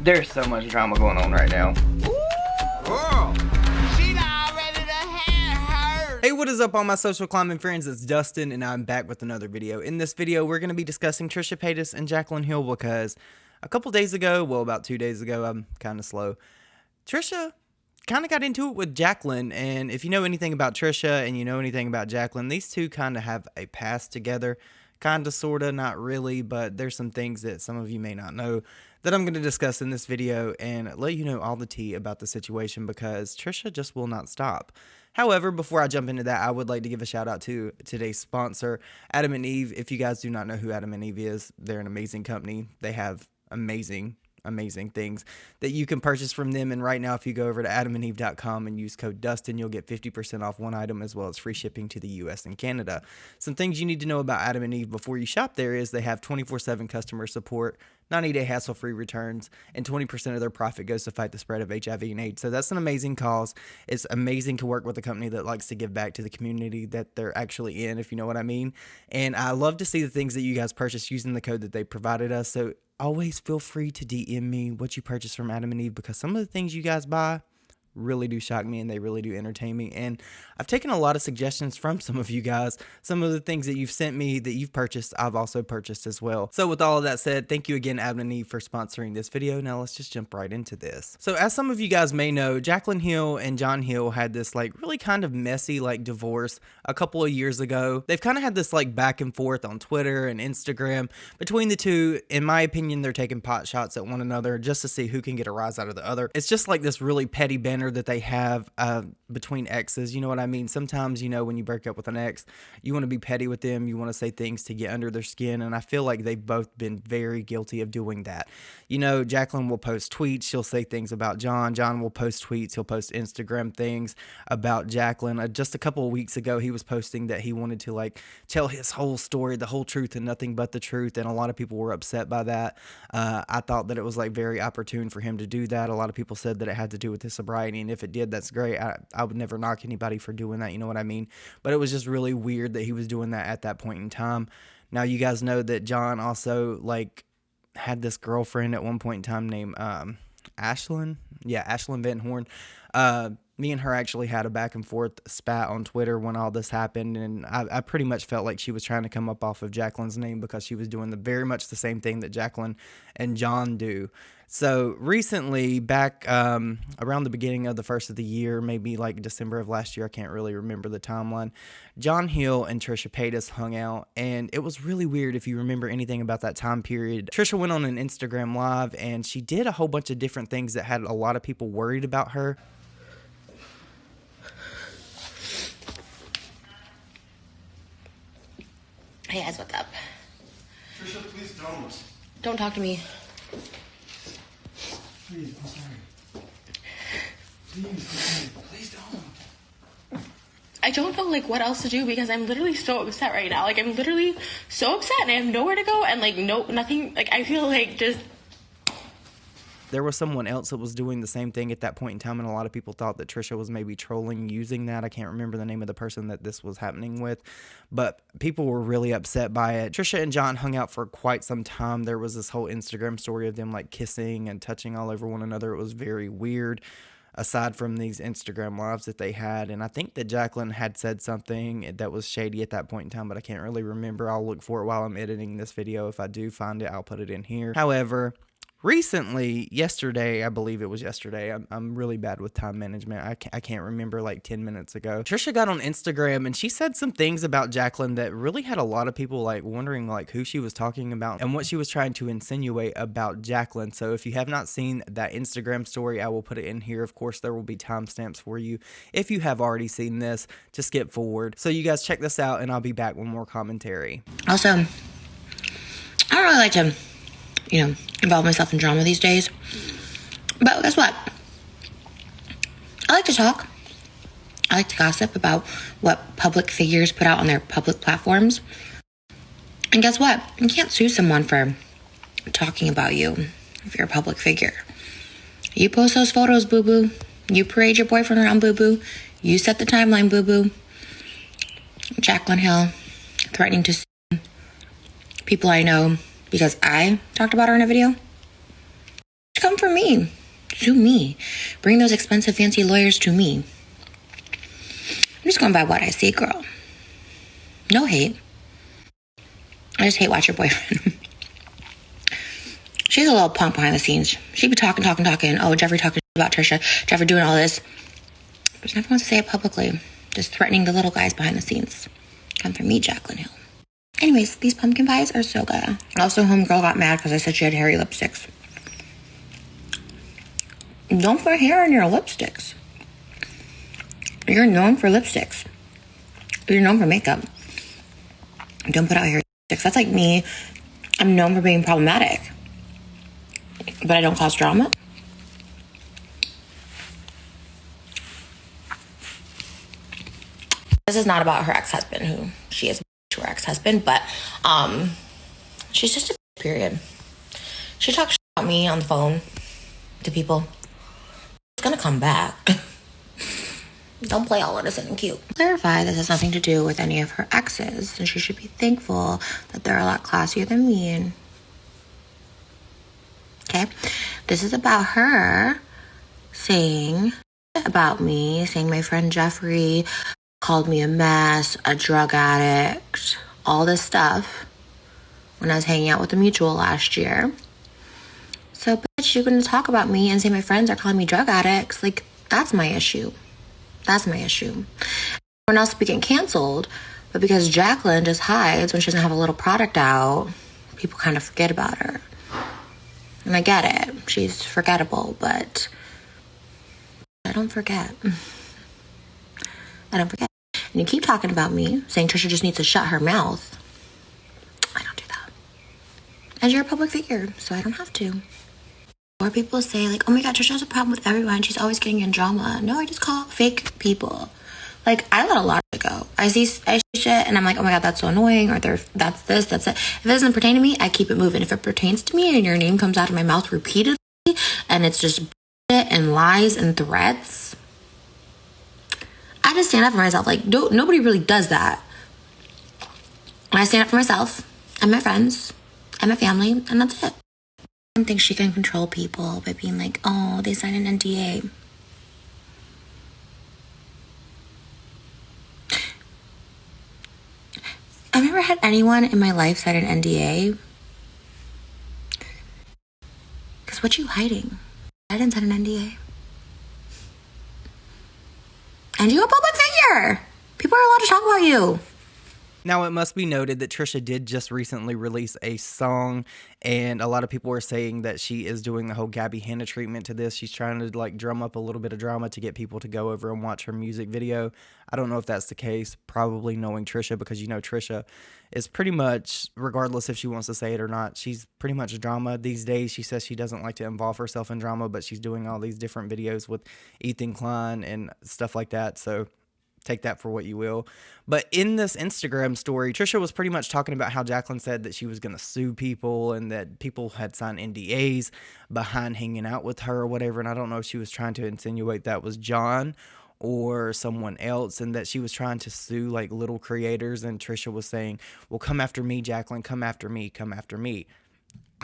There's so much drama going on right now. Girl, she not ready to have her. Hey, what is up all my social climbing friends? It's Dustin and I'm back with another video. In this video, we're going to be discussing Trisha Paytas and Jaclyn Hill because a couple days ago, well about 2 days ago, I'm kind of slow, Trisha kind of got into it with Jaclyn, and if you know anything about Trisha and you know anything about Jaclyn, these two kind of have a past together. Kind of, sort of, not really, but there's some things that some of you may not know that I'm going to discuss in this video and let you know all the tea about the situation because Trisha just will not stop. However, before I jump into that, I would like to give a shout out to today's sponsor, Adam and Eve. If you guys do not know who Adam and Eve is, they're an amazing company. They have amazing things that you can purchase from them, and right now if you go over to adamandeve.com and use code Dustin, you'll get 50% off one item as well as free shipping to the US and Canada. Some things you need to know about Adam and Eve before you shop there is they have 24/7 customer support, 90-day hassle-free returns, and 20% of their profit goes to fight the spread of HIV and AIDS. So that's an amazing cause. It's amazing to work with a company that likes to give back to the community that they're actually in, if you know what I mean. And I love to see the things that you guys purchase using the code that they provided us. So always feel free to DM me what you purchase from Adam and Eve because some of the things you guys buy really do shock me and they really do entertain me. And I've taken a lot of suggestions from some of you guys. Some of the things that you've sent me that you've purchased, I've also purchased as well. So with all of that said, thank you again, Adam and Eve, for sponsoring this video. Now let's just jump right into this. So as some of you guys may know, Jaclyn Hill and John Hill had this like really kind of messy like divorce a couple of years ago. They've kind of had this like back and forth on Twitter and Instagram between the two. In my opinion, they're taking pot shots at one another just to see who can get a rise out of the other. It's just like this really petty banter that they have between exes. You know what I mean? Sometimes, you know, when you break up with an ex, you want to be petty with them. You want to say things to get under their skin. And I feel like they've both been very guilty of doing that. You know, Jaclyn will post tweets. She'll say things about John. John will post tweets. He'll post Instagram things about Jaclyn. Just a couple of weeks ago, he was posting that he wanted to like tell his whole story, the whole truth and nothing but the truth. And a lot of people were upset by that. I thought that it was like very opportune for him to do that. A lot of people said that it had to do with his sobriety. And if it did, that's great. I would never knock anybody for doing that, you know what I mean? But it was just really weird that he was doing that at that point in time. Now you guys know that John also like had this girlfriend at one point in time named Ashlyn. Yeah, Ashlyn Van Horn. Me and her actually had a back and forth spat on Twitter when all this happened, and I pretty much felt like she was trying to come up off of Jaclyn's name because she was doing very much the same thing that Jaclyn and John do. So recently, back around the beginning of the first of the year, maybe like December of last year, I can't really remember the timeline, John Hill and Trisha Paytas hung out, and it was really weird if you remember anything about that time period. Trisha went on an Instagram Live, and she did a whole bunch of different things that had a lot of people worried about her. Hey guys, what's up? Trisha, please don't. Don't talk to me. Please, I'm sorry. Please don't. I don't know like what else to do because I'm literally so upset right now. Like I'm literally so upset and I have nowhere to go and like nothing. Like I feel like just. There was someone else that was doing the same thing at that point in time, and a lot of people thought that Trisha was maybe trolling using that. I can't remember the name of the person that this was happening with, but people were really upset by it. Trisha and John hung out for quite some time. There was this whole Instagram story of them like kissing and touching all over one another. It was very weird, aside from these Instagram lives that they had. And I think that Jaclyn had said something that was shady at that point in time, but I can't really remember. I'll look for it while I'm editing this video. If I do find it, I'll put it in here. However, recently, yesterday, I believe it was yesterday, I'm really bad with time management. I can't remember, like 10 minutes ago. Trisha got on Instagram and she said some things about Jaclyn that really had a lot of people like wondering like who she was talking about and what she was trying to insinuate about Jaclyn. So if you have not seen that Instagram story, I will put it in here. Of course, there will be timestamps for you if you have already seen this to skip forward. So you guys check this out and I'll be back with more commentary. Also, I don't really like to, involve myself in drama these days. But guess what? I like to talk. I like to gossip about what public figures put out on their public platforms. And guess what? You can't sue someone for talking about you if you're a public figure. You post those photos, boo-boo. You parade your boyfriend around, boo-boo. You set the timeline, boo-boo. Jaclyn Hill threatening to sue people I know because I talked about her in a video. Come for me. me. Sue me. Bring those expensive, fancy lawyers to me. I'm just going by what I see, girl. No hate. I just hate watch your boyfriend. She's a little punk behind the scenes. She'd be talking. Oh, Jeffrey talking about Trisha. Jeffrey doing all this. But she never wants to say it publicly. Just threatening the little guys behind the scenes. Come from me, Jaclyn Hill. Anyways, these pumpkin pies are so good. Also, homegirl got mad because I said she had hairy lipsticks. Don't put hair in your lipsticks. You're known for lipsticks. You're known for makeup. Don't put out hairy lipsticks. That's like me. I'm known for being problematic. But I don't cause drama. This is not about her ex-husband, who she is to her ex-husband, but she's just a period. She talks about me on the phone to people. It's gonna come back. Don't play all innocent and cute. Clarify this has nothing to do with any of her exes, and she should be thankful that they're a lot classier than me. And okay, this is about her saying about me, saying my friend Jeffrey called me a mess, a drug addict, all this stuff when I was hanging out with the mutual last year. So, bitch, you're gonna talk about me and say my friends are calling me drug addicts. Like, that's my issue. That's my issue. Everyone else will be getting canceled, but because Jaclyn just hides when she doesn't have a little product out, people kind of forget about her. And I get it. She's forgettable, but I don't forget. I don't forget. And you keep talking about me, saying Trisha just needs to shut her mouth. I don't do that. And you're a public figure, so I don't have to. Or people say, like, oh my God, Trisha has a problem with everyone. She's always getting in drama. No, I just call out fake people. Like, I let a lot of it go. I see shit, and I'm like, oh my God, that's so annoying. Or that's this, that's it. If it doesn't pertain to me, I keep it moving. If it pertains to me and your name comes out of my mouth repeatedly, and it's just bullshit and lies and threats, I just stand up for myself. Like, nobody really does that. I stand up for myself and my friends and my family, and that's it. I don't think she can control people by being like, oh, they signed an NDA. I've never had anyone in my life sign an NDA. Because what you hiding? I didn't sign an NDA. And you're a public figure. People are allowed to talk about you. Now, it must be noted that Trisha did just recently release a song, and a lot of people are saying that she is doing the whole Gabby Hanna treatment to this. She's trying to like drum up a little bit of drama to get people to go over and watch her music video. I don't know if that's the case, probably knowing Trisha, because you know Trisha is pretty much, regardless if she wants to say it or not, she's pretty much drama these days. She says she doesn't like to involve herself in drama, but she's doing all these different videos with Ethan Klein and stuff like that, so take that for what you will. But in this Instagram story, Trisha was pretty much talking about how Jaclyn said that she was going to sue people and that people had signed NDAs behind hanging out with her or whatever. And I don't know if she was trying to insinuate that was John or someone else, and that she was trying to sue like little creators. And Trisha was saying, well, come after me, Jaclyn, come after me, come after me.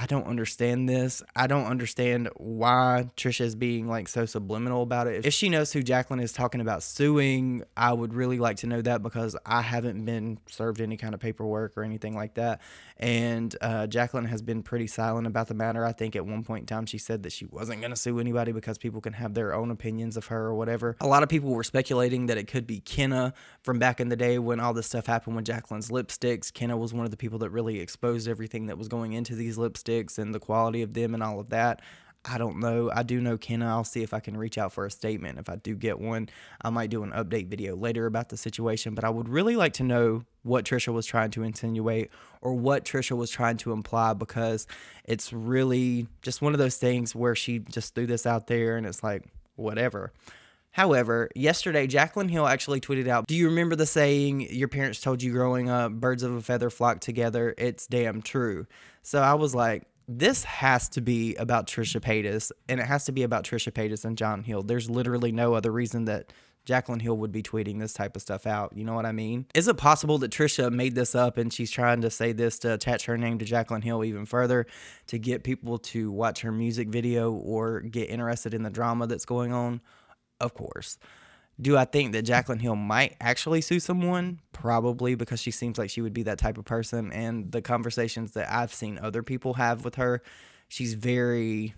I don't understand this. I don't understand why Trisha is being like so subliminal about it. If she knows who Jaclyn is talking about suing, I would really like to know that, because I haven't been served any kind of paperwork or anything like that. And Jaclyn has been pretty silent about the matter. I think at one point in time she said that she wasn't going to sue anybody because people can have their own opinions of her or whatever. A lot of people were speculating that it could be Kenna from back in the day when all this stuff happened with Jaclyn's lipsticks. Kenna was one of the people that really exposed everything that was going into these lipsticks and the quality of them and all of that. I don't know. I do know Kenna. I'll see if I can reach out for a statement. If I do get one, I might do an update video later about the situation. But I would really like to know what Trisha was trying to insinuate or what Trisha was trying to imply, because it's really just one of those things where she just threw this out there and it's like, whatever. However, yesterday, Jaclyn Hill actually tweeted out, do you remember the saying, your parents told you growing up, birds of a feather flock together? It's damn true. So I was like, this has to be about Trisha Paytas, and it has to be about Trisha Paytas and John Hill. There's literally no other reason that Jaclyn Hill would be tweeting this type of stuff out. You know what I mean? Is it possible that Trisha made this up and she's trying to say this to attach her name to Jaclyn Hill even further to get people to watch her music video or get interested in the drama that's going on? Of course. Do I think that Jaclyn Hill might actually sue someone? Probably, because she seems like she would be that type of person. And the conversations that I've seen other people have with her, she's very,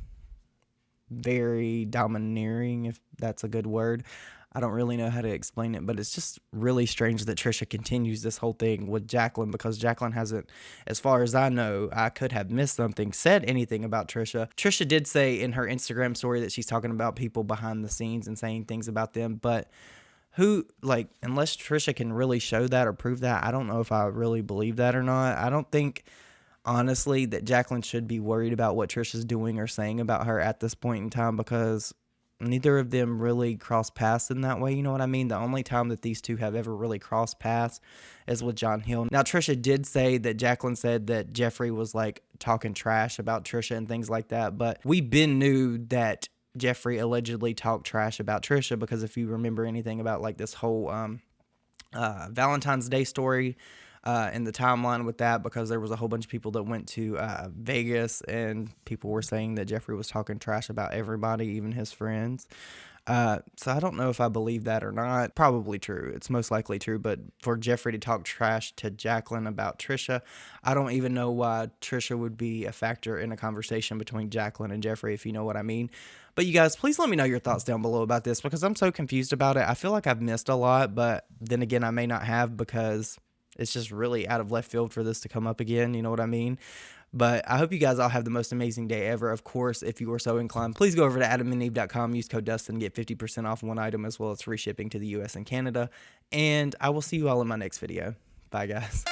very domineering, if that's a good word. I don't really know how to explain it, but it's just really strange that Trisha continues this whole thing with Jaclyn, because Jaclyn hasn't, as far as I know, I could have missed something, said anything about Trisha. Trisha did say in her Instagram story that she's talking about people behind the scenes and saying things about them, but who, like, unless Trisha can really show that or prove that, I don't know if I really believe that or not. I don't think, honestly, that Jaclyn should be worried about what Trisha's doing or saying about her at this point in time, because neither of them really cross paths in that way, you know what I mean? The only time that these two have ever really crossed paths is with John Hill. Now, Trisha did say that Jaclyn said that Jeffree was, like, talking trash about Trisha and things like that, but we been knew that Jeffree allegedly talked trash about Trisha, because if you remember anything about, like, this whole Valentine's Day story, in the timeline with that, because there was a whole bunch of people that went to Vegas, and people were saying that Jeffree was talking trash about everybody, even his friends. So I don't know if I believe that or not. Probably true. It's most likely true. But for Jeffree to talk trash to Jaclyn about Trisha, I don't even know why Trisha would be a factor in a conversation between Jaclyn and Jeffree, if you know what I mean. But you guys, please let me know your thoughts down below about this, because I'm so confused about it. I feel like I've missed a lot, but then again, I may not have, because it's just really out of left field for this to come up again. You know what I mean? But I hope you guys all have the most amazing day ever. Of course, if you are so inclined, please go over to adamandeve.com, use code Dustin, get 50% off one item, as well as free shipping to the US and Canada. And I will see you all in my next video. Bye, guys.